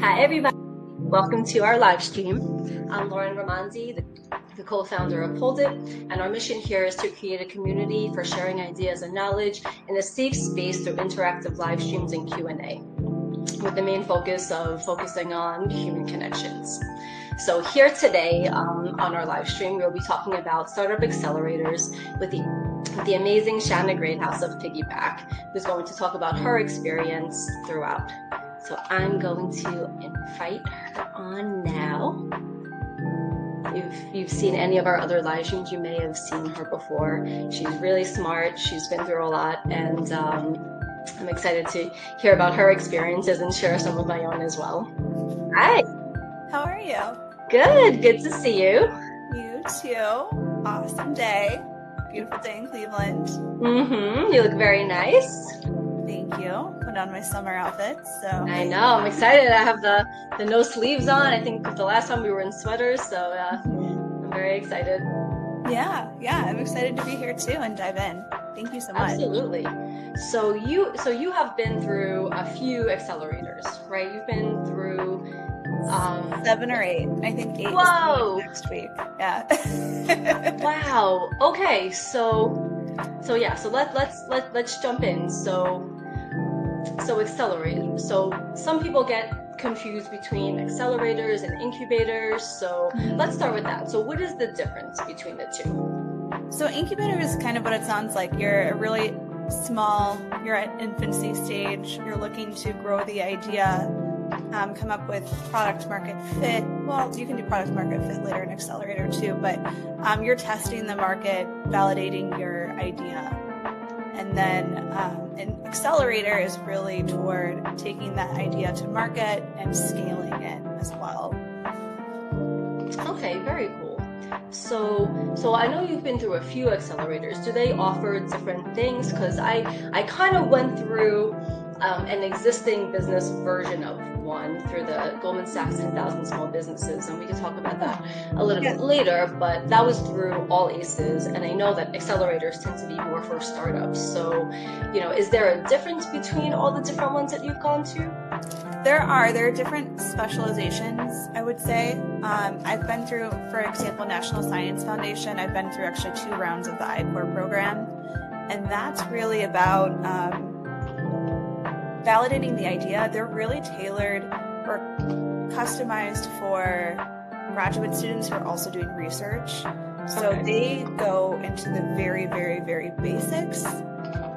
Hi, everybody. Welcome to our live stream. I'm Lauren Ramanzi, the co-founder of Hold It, and our mission here is to create a community for sharing ideas and knowledge in a safe space through interactive live streams and Q&A, with the main focus of focusing on human connections. So here today on our live stream, we'll be talking about startup accelerators with the amazing Shanna Greathouse of Piggyback, who's going to talk about her experience throughout. So I'm going to invite her on now. If you've seen any of our other live streams, you may have seen her before. She's really smart. She's been through a lot, and I'm excited to hear about her experiences and share some of my own as well. Hi. How are you? Good. Good to see you. You too. Awesome day. Beautiful day in Cleveland. You look very nice. Thank you. Put on my summer outfits. So I know. I'm excited. I have the no sleeves on. I think the last time we were in sweaters, so I'm very excited. Yeah. I'm excited to be here too and dive in. Thank you so much. Absolutely. So you have been through a few accelerators, right? You've been through 7 or 8. I think 8 Whoa. is next week. Yeah. Wow. Okay. So let's jump in. So accelerators. So some people get confused between accelerators and incubators. So let's start with that. So what is the difference between the two? So incubator is kind of what it sounds like. You're a really small, you're at infancy stage, you're looking to grow the idea, come up with product market fit. Well, you can do product market fit later in accelerator too, but you're testing the market, validating your idea. And then an accelerator is really toward taking that idea to market and scaling it as well. Okay, very cool. So I know you've been through a few accelerators. Do they offer different things? Because I kind of went through an existing business version of one through the Goldman Sachs 10,000 Small Businesses, and we can talk about that a little bit later, but that was through all ACEs, and I know that accelerators tend to be more for startups. So, is there a difference between all the different ones that you've gone to? There are different specializations, I would say. I've been through, for example, National Science Foundation. I've been through actually 2 rounds of the I-Corps program, and that's really about validating the idea. They're really tailored or customized for graduate students who are also doing research. So they go into the very, very, very basics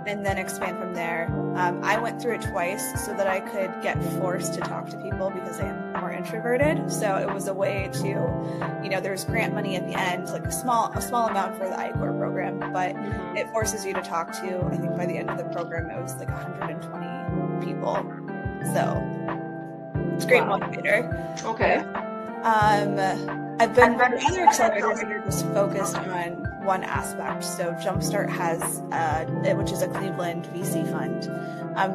and then expand from there. I went through it twice so that I could get forced to talk to people because I am more introverted. So it was a way to, there's grant money at the end, like a small amount for the I-Corps program, but it forces you to talk to, I think by the end of the program, it was like 120 people. So it's a great motivator. Okay. I've been other accelerators that are just focused on one aspect. So Jumpstart has, which is a Cleveland VC fund.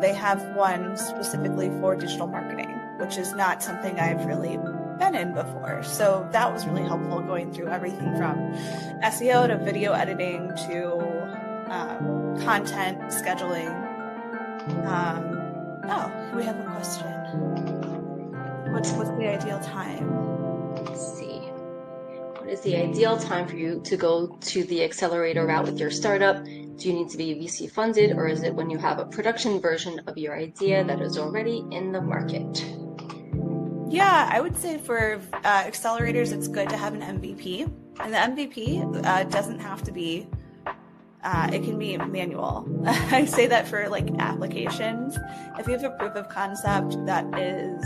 They have one specifically for digital marketing, which is not something I've really been in before. So that was really helpful, going through everything from SEO to video editing to content scheduling. We have a question. What's the ideal time? Let's see. What is the ideal time for you to go to the accelerator route with your startup? Do you need to be VC funded, or is it when you have a production version of your idea that is already in the market? Yeah, I would say for accelerators, it's good to have an MVP. And the MVP doesn't have to be, it can be manual. I say that for like applications. If you have a proof of concept that is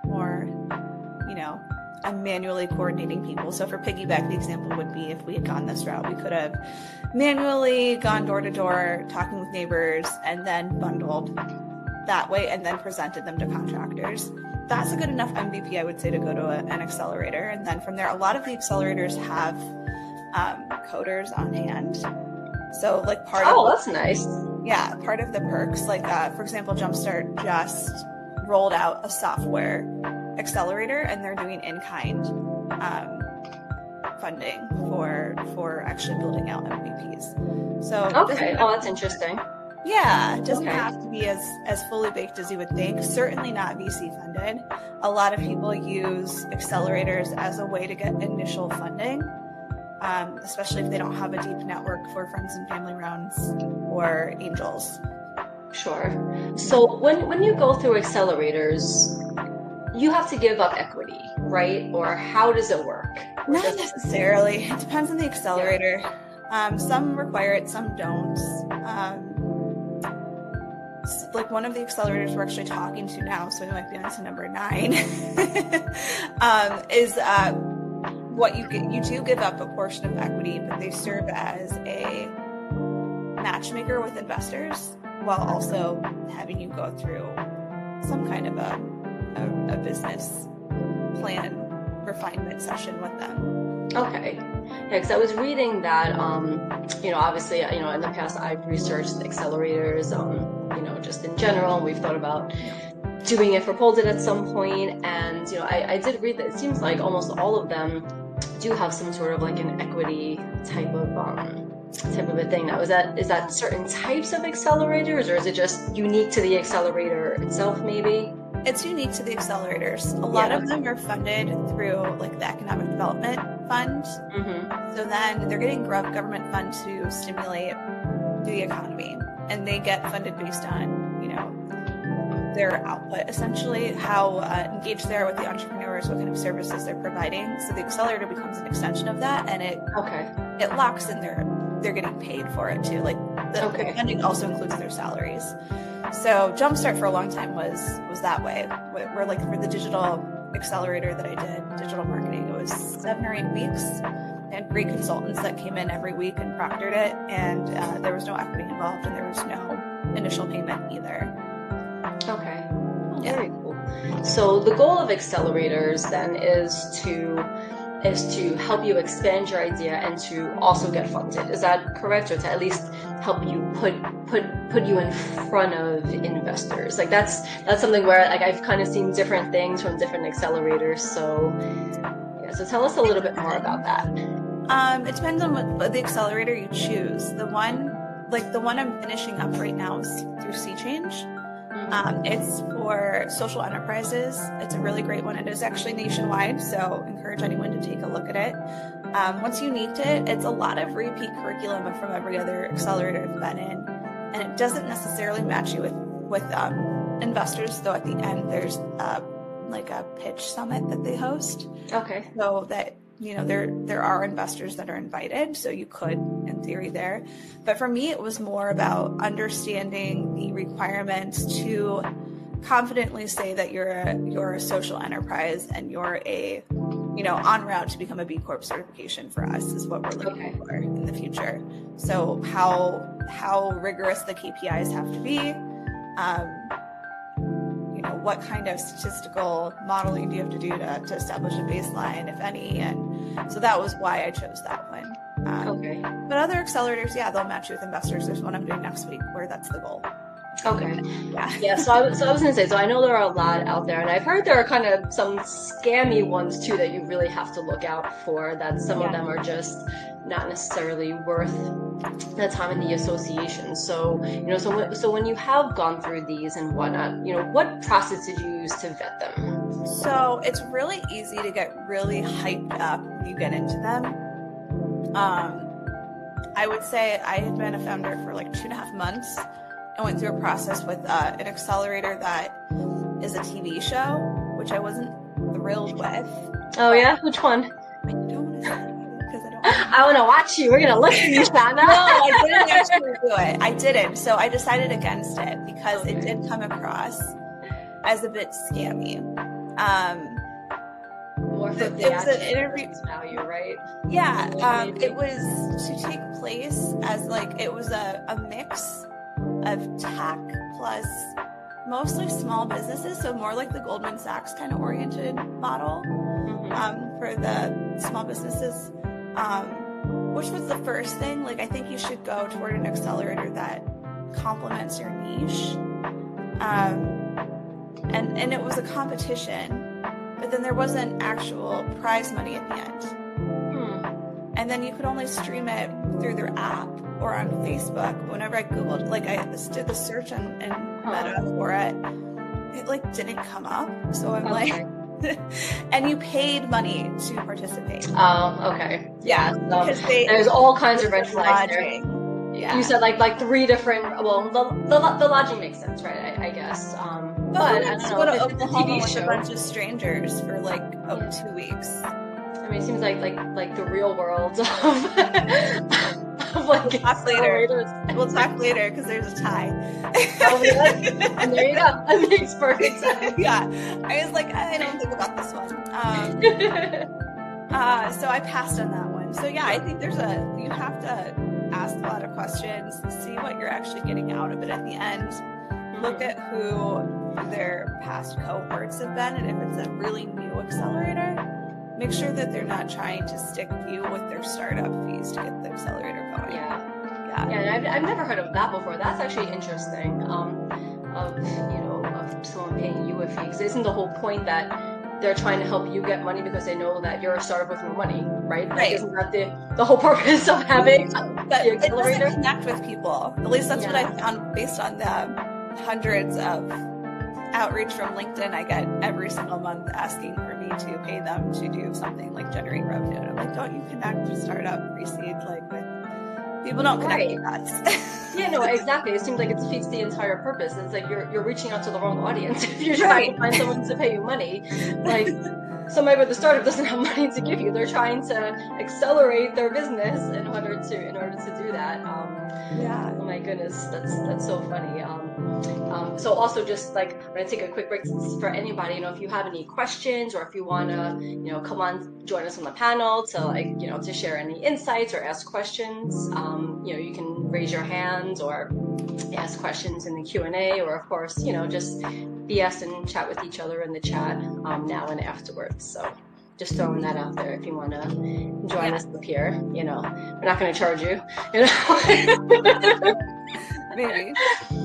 more, I'm manually coordinating people. So for Piggyback, the example would be if we had gone this route, we could have manually gone door to door, talking with neighbors, and then bundled that way and then presented them to contractors. That's a good enough MVP, I would say, to go to an accelerator. And then from there, a lot of the accelerators have coders on hand. So like that's nice. Yeah, part of the perks, like for example, Jumpstart just rolled out a software accelerator, and they're doing in-kind funding for actually building out MVPs. So okay, that's interesting. Yeah, it doesn't Okay. have to be as fully baked as you would think. Certainly not VC funded. A lot of people use accelerators as a way to get initial funding, especially if they don't have a deep network for friends and family rounds or angels. Sure. So when you go through accelerators, you have to give up equity, right? Or how does it work? Or Not does it? necessarily. It depends on the accelerator. Some require it, some don't. Like one of the accelerators we're actually talking to now, so we might be on to number 9, is what you get. You do give up a portion of equity, but they serve as a matchmaker with investors while also having you go through some kind of a business plan refinement session with them. Okay. Yeah, because I was reading that, obviously, in the past I've researched accelerators, just in general, and we've thought about doing it for Pole Did at some point, and, I did read that it seems like almost all of them do have some sort of like an equity type of a thing. Now, is that certain types of accelerators, or is it just unique to the accelerator itself, maybe? It's unique to the accelerators. A lot of them are funded through like the Economic Development Fund. Mm-hmm. So then they're getting government fund to stimulate the economy, and they get funded based on, their output, essentially, how engaged they are with the entrepreneurs, what kind of services they're providing. So the accelerator becomes an extension of that, and it locks in they're getting paid for it too. Like the funding also includes their salaries. So Jumpstart for a long time was that way. We're like for the digital accelerator that I did, digital marketing, it was 7 or 8 weeks. I had great consultants that came in every week and proctored it, and there was no equity involved, and there was no initial payment either. Okay. Very cool. So the goal of accelerators then is to help you expand your idea and to also get funded. Is that correct? Or to at least help you put you in front of investors? Like that's something where like I've kind of seen different things from different accelerators. So so tell us a little bit more about that. It depends on what the accelerator you choose. The one I'm finishing up right now is through Sea Change. It's for social enterprises. It's a really great one. It is actually nationwide, so encourage anyone to take a look at it. Once you need it, it's a lot of repeat curriculum from every other accelerator I've been in, and it doesn't necessarily match you with investors, though at the end there's like a pitch summit that they host. Okay. So that there are investors that are invited, so you could, in theory, there. But for me, it was more about understanding the requirements to confidently say that you're a social enterprise and you're a en route to become a B Corp certification. For us is what we're looking for in the future. So how rigorous the KPIs have to be. What kind of statistical modeling do you have to do to establish a baseline, if any? And so that was why I chose that one. But other accelerators, they'll match you with investors. There's one I'm doing next week where that's the goal. Okay. Yeah. So I was going to say, so I know there are a lot out there, and I've heard there are kind of some scammy ones too that you really have to look out for, that some of them are just not necessarily worth the time in the association. So, so when you have gone through these and whatnot, what process did you use to vet them? So it's really easy to get really hyped up when you get into them. I would say I had been a founder for like 2.5 months. I went through a process with an accelerator that is a TV show, which I wasn't thrilled with. Oh yeah? Which one? I don't want to say it because I don't I want to watch you. We're going to look at you, Shana. No, I didn't actually do it. I didn't. So I decided against it because it did come across as a bit scammy. More for the an interview value, right? Yeah. It was to take place as it was a mix of tech plus mostly small businesses, so more like the Goldman Sachs kind of oriented model for the small businesses, which was the first thing. I think you should go toward an accelerator that complements your niche, and it was a competition, but then there wasn't actual prize money at the end. And then you could only stream it through their app. or on Facebook. Whenever I Googled, like I did the search and Meta for it, it like didn't come up. So I'm like, and you paid money to participate. Oh, okay. Yeah, So because there's all kinds of red flags there. Yeah. You said like 3 different. Well, the lodging makes sense, right? I guess. But I don't know. Go to If it's a Oklahoma TV with show, a bunch of strangers for like 2 weeks. I mean, it seems like the real world of like accelerators. We'll talk later because there's a tie. And there you go. That makes perfect sense. Yeah, I was like, I don't think about this one. So I passed on that one. So yeah, I think you have to ask a lot of questions, see what you're actually getting out of it at the end. Look at who their past cohorts have been, and if it's a really new accelerator, make sure that they're not trying to stick you with their startup fees to get the accelerator going. Yeah, and I've never heard of that before. That's actually interesting. Of someone paying you a fee, because isn't the whole point that they're trying to help you get money because they know that you're a startup with no money, right? Like, isn't that the whole purpose of having the accelerator? It doesn't connect with people. At least that's what I found based on the hundreds of outreach from LinkedIn I get every single month asking for me to pay them to do something like generate revenue. And I'm like, don't you connect to startup pre-seed with people don't connect with us. Yeah, no, exactly. It seems like it defeats the entire purpose. It's like you're reaching out to the wrong audience if you're trying to find someone to pay you money. Like somebody with a startup doesn't have money to give you. They're trying to accelerate their business in order to do that. Oh my goodness, that's so funny. So also just like I'm gonna take a quick break for anybody. If you have any questions or if you wanna come on join us on the panel to to share any insights or ask questions. You can raise your hand or ask questions in the Q&A, or of course just BS and chat with each other in the chat now and afterwards. So just throwing that out there if you want to join us up here. We're not going to charge you. Maybe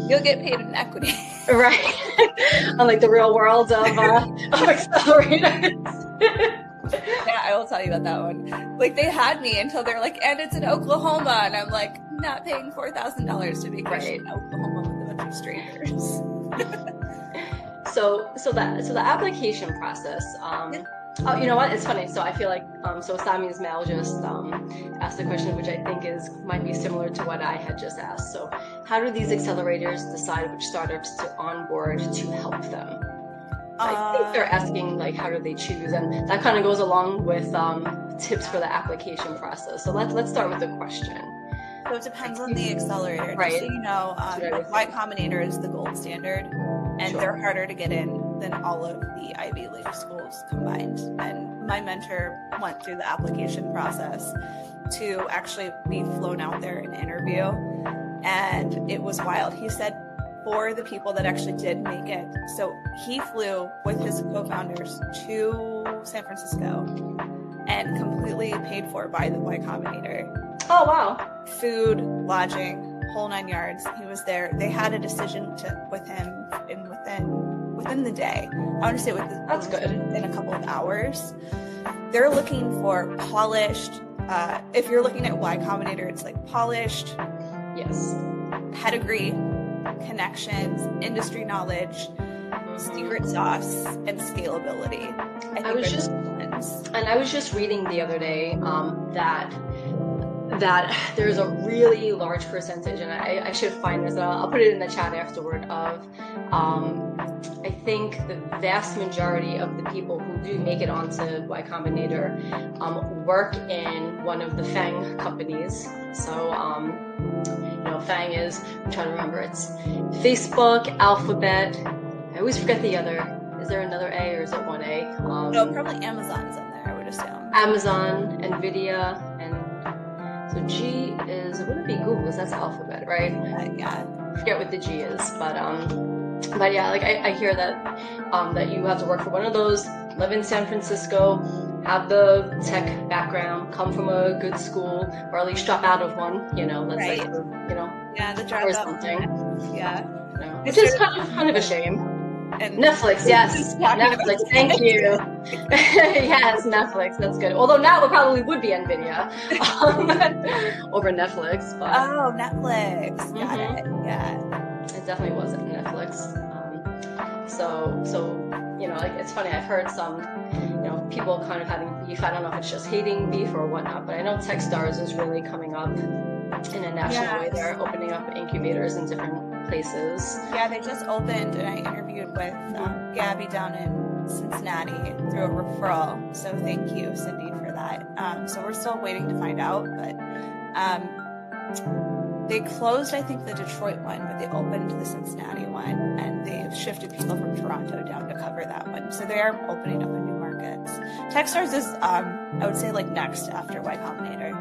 you'll get paid in equity, right? Unlike the real world of accelerators. Yeah, I will tell you about that one. Like they had me until they're like, and it's in Oklahoma, and I'm like, not paying $4,000 to vacation in Oklahoma with a bunch of strangers. So the application process. Oh, you know what? It's funny. So I feel like so Sami's Mal just asked a question which I think might be similar to what I had just asked. So how do these accelerators decide which startups to onboard to help them? I think they're asking how do they choose, and that kind of goes along with tips for the application process. So let's start with the question. So it depends on the accelerator. Right. Just so you know, Y Combinator is the gold standard, and they're harder to get in than all of the Ivy League schools combined. And my mentor went through the application process to actually be flown out there and interview, and it was wild. He said for the people that actually did make it, so he flew with his co-founders to San Francisco and completely paid for by the Y Combinator. Oh, wow. Food, lodging, whole 9 yards. He was there. They had a decision with him within the day. I want to say that's good. In a couple of hours. They're looking for polished. If you're looking at Y Combinator, it's like polished. Yes. Pedigree, connections, industry knowledge, secret sauce, and scalability. I was just reading the other day that there's a really large percentage, and I should find this, I'll put it in the chat afterward, of I think the vast majority of the people who do make it onto Y Combinator work in one of the FANG companies. So FANG is, I'm trying to remember, it's Facebook, Alphabet, I always forget the other. Is there another A or is it one A? No, probably Amazon's in there, I would assume. Amazon, Nvidia, and so G is, it wouldn't be Google's, that's Alphabet, right? Yeah. I forget what the G is, but yeah, I hear that that you have to work for one of those, live in San Francisco, have the tech background, come from a good school, or at least drop out of one, that's yeah, the drop or out something. Yeah. Which is kind of a shame. And Netflix, yes. Netflix, thank you. Yes, Netflix, that's good. Although now it probably would be NVIDIA over Netflix, but Oh, Netflix. Got it. Yeah. it definitely wasn't Netflix. So like it's funny. I've heard some, people kind of having beef. I don't know if it's just hating beef or whatnot, but I know Techstars is really coming up in a national way. They're opening up incubators in different places. Yeah, they just opened, and I interviewed with Gabby down in Cincinnati through a referral. So thank you, Cindy, for that. So we're still waiting to find out, but they closed, I think, the Detroit one, but they opened the Cincinnati one, and they shifted people from Toronto down to cover that one. So they are opening up in new markets. Techstars is, I would say, like next after Y Combinator.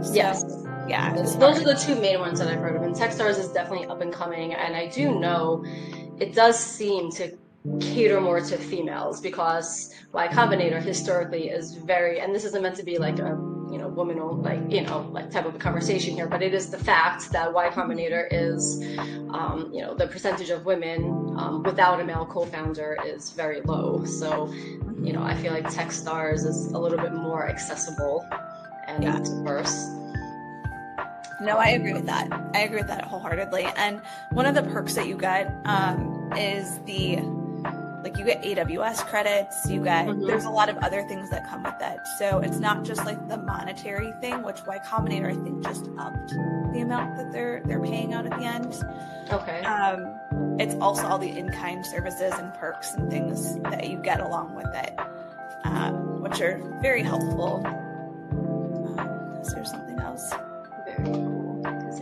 So, yes. Yeah. Those are the two main ones that I've heard of. And Techstars is definitely up and coming. And I do know it does seem to cater more to females because Y Combinator historically is very, and this isn't meant to be like a woman like type of a conversation here, but it is the fact that Y Combinator is the percentage of women without a male co-founder is very low. So I feel like Techstars is a little bit more accessible and diverse. No, I agree with that. I agree with that wholeheartedly. And one of the perks that you get is you get AWS credits, you get, there's a lot of other things that come with it. So it's not just like the monetary thing, which Y Combinator, I think, just upped the amount that they're paying out at the end. Okay. It's also all the in-kind services and perks and things that you get along with it, which are very helpful. Is there something else? Very cool. Let's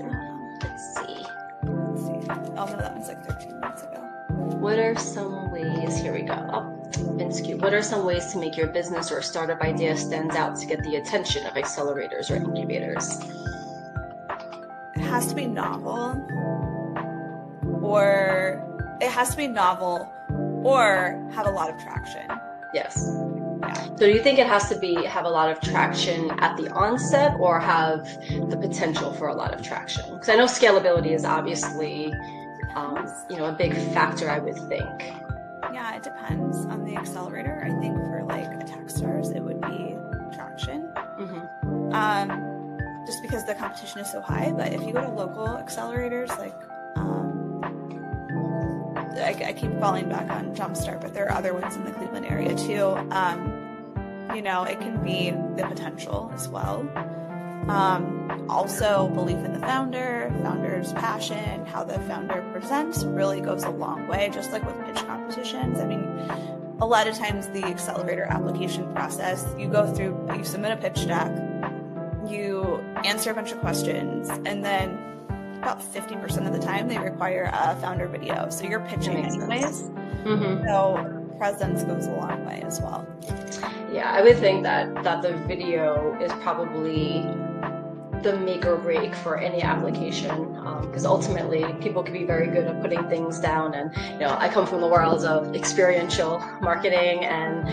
see. Oh, no, that one's like 13 minutes ago. What are some ways, here we go, what are some ways to make your business or startup idea stands out to get the attention of accelerators or incubators? It has to be novel, or have a lot of traction. Yes. Yeah. So do you think it has to have a lot of traction at the onset or have the potential for a lot of traction? Because I know scalability is obviously a big factor, I would think. Yeah, it depends on the accelerator. I think for like a Techstars, it would be traction. Just because the competition is so high. But if you go to local accelerators, like I keep falling back on Jumpstart, but there are other ones in the Cleveland area too. It can be the potential as well. Also, belief in the founder's passion, how the founder presents really goes a long way, just like with pitch competitions. I mean, a lot of times the accelerator application process, you submit a pitch deck, you answer a bunch of questions, and then about 50% of the time they require a founder video. So you're pitching anyways. So presence goes a long way as well. Yeah, I would think that the video is probably the make or break for any application, because ultimately people can be very good at putting things down, and I come from the world of experiential marketing, and